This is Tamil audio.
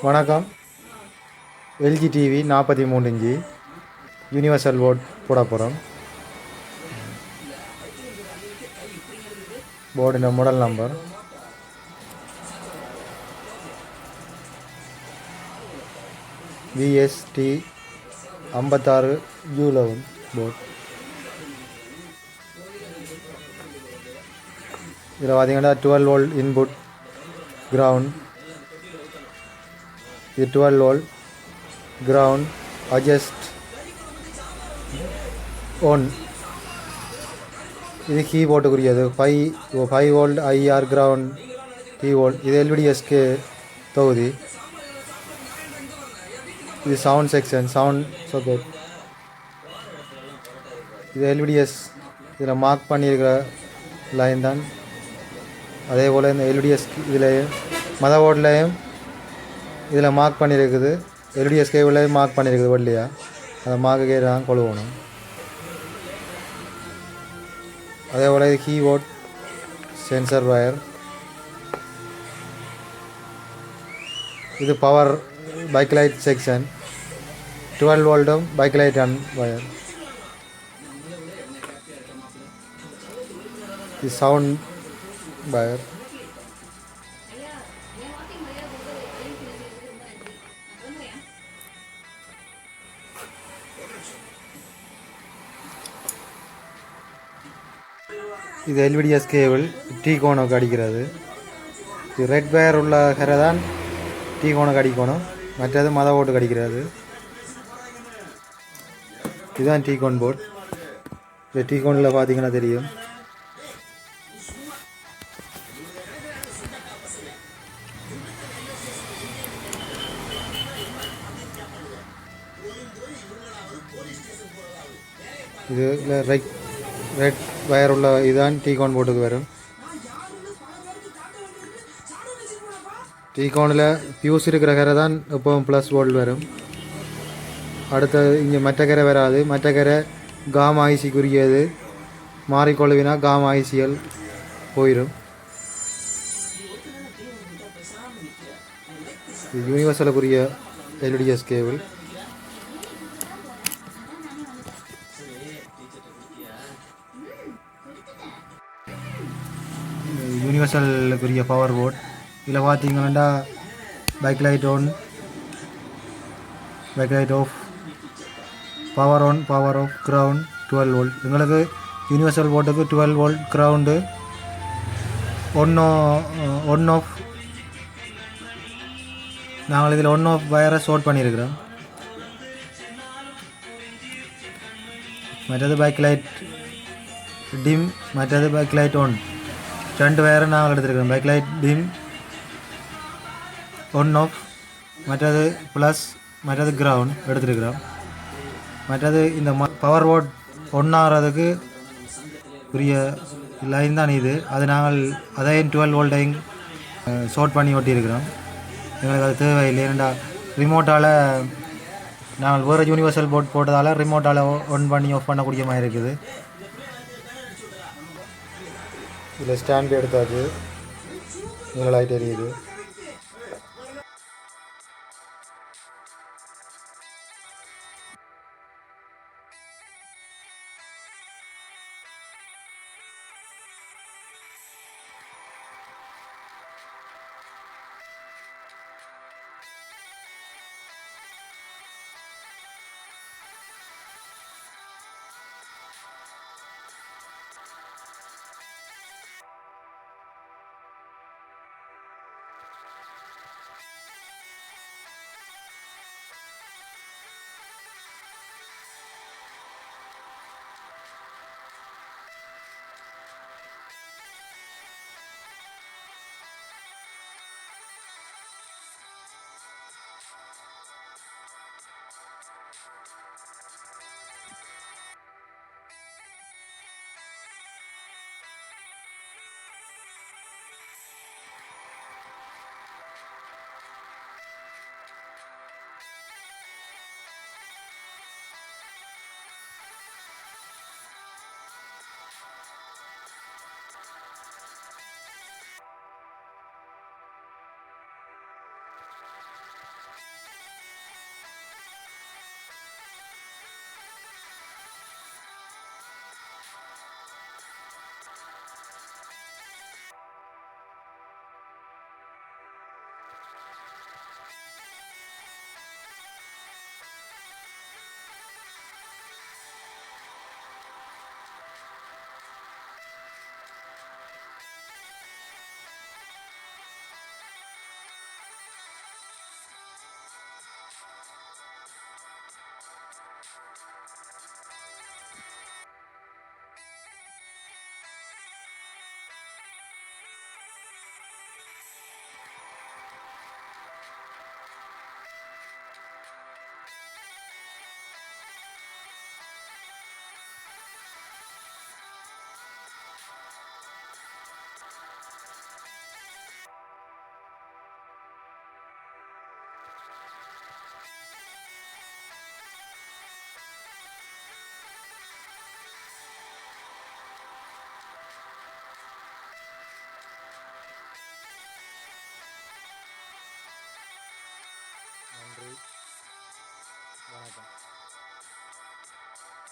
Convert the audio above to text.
வணக்கம். LG TV 43 inch universal board போட போகிறோம். போர்டின் model number VST 56U11 board. இதில் பார்த்தீங்கன்னா 12 வோல்ட் இன்புட் கிரவுண்ட், இது 12 வோல்ட் கிரவுண்ட் அட்ஜஸ்ட் ஒன். இது கீபோர்டுக்குரியது 5 வோல்ட் IR கிரவுண்ட் கீபோர்ட். இது LVDSக்கு தொகுதி. இது சவுண்ட் செக்ஷன், சவுண்ட் சாக்கெட். இது LVDS இதில் மார்க் பண்ணியிருக்கிற லைன் தான். அதே போல் இந்த LVDS இதில் மதர் போர்ட்லேயும் இதில் மார்க் பண்ணியிருக்குது, LVDS கேபிளையும் மார்க் பண்ணியிருக்குது வெள்ளையா. அதை மார்க்கு தான் கொழுவணும். அதே போல் இது கீபோர்ட் சென்சர் வயர். இது பவர் பைக் லைட் செக்ஷன், 12 வோல்ட்டும் பைக் லைட் அண்ட் வயர். இது சவுண்ட் வயர். இது LVDS கேபிள் டீ கோனுக்கு அடிக்கிறது. இது ரெட் வயர் உள்ள கரை தான் டீ கோனுக்கு அடிக்கணும், மற்றது மதர் போர்டுக்கு அடிக்கிறது. இதுதான் டீ கோன் போர்ட். இந்த டீ கோனில் பார்த்தீங்கன்னா தெரியும். இது ரெட் வயர் உள்ள இதுதான் டீ கோன் போர்டுக்கு வரும். டீ கோனில் பியூஸ் இருக்கிற கரை தான் எப்போவும் ப்ளஸ் வோல்ட் வரும். அடுத்தது இங்கே மற்ற கரை வராது. மற்ற கரை காம் ஐசிக்குரியது, மாறிக்கொள்ளுவினா காம் ஐசிஎல் போயிடும். இது யூனிவர்சலுக்குரிய LVDS கேபிள். யூனிவர்சலுக்குரிய பவர் போர்ட். இதில் பார்த்தீங்கன்னா back light on, back light off, power on, power off, ground 12 volt. எங்களுக்கு யூனிவர்சல் போர்ட்டுக்கு 12 வோல்ட் கிரவுண்டு, ஒன் ஆஃப். நாங்கள் இதில் ஒன் ஆஃப் வயரை ஷார்ட் பண்ணியிருக்கிறோம். மற்றது பைக் லைட் டிம், மற்றது பைக் லைட் ஆன். 2 வயரை நாங்கள் எடுத்துருக்கிறோம். Back light dim, on off, மற்றது ப்ளஸ், மற்றது கிரவுண்ட் எடுத்துருக்கிறோம். மற்றது இந்த பவர் போர்ட் ஒன் ஆகிறதுக்கு உரிய லைன் தான் இது. அது நாங்கள் அதையும் 12 வோல்ட்டையும் ஷார்ட் பண்ணி ஒட்டியிருக்கிறோம். எங்களுக்கு அது தேவையில்லை. ஏன்னா ரிமோட்டால் நாங்கள் வேறு யூனிவர்சல் போர்ட் போட்டதால் ரிமோட்டால் ஒன் பண்ணி ஆஃப் பண்ணக்கூடிய மாதிரி இருக்குது. இதில் ஸ்டாண்ட் எடுத்தாச்சு, இதில் லைட் எரியுது. வணக்கம்.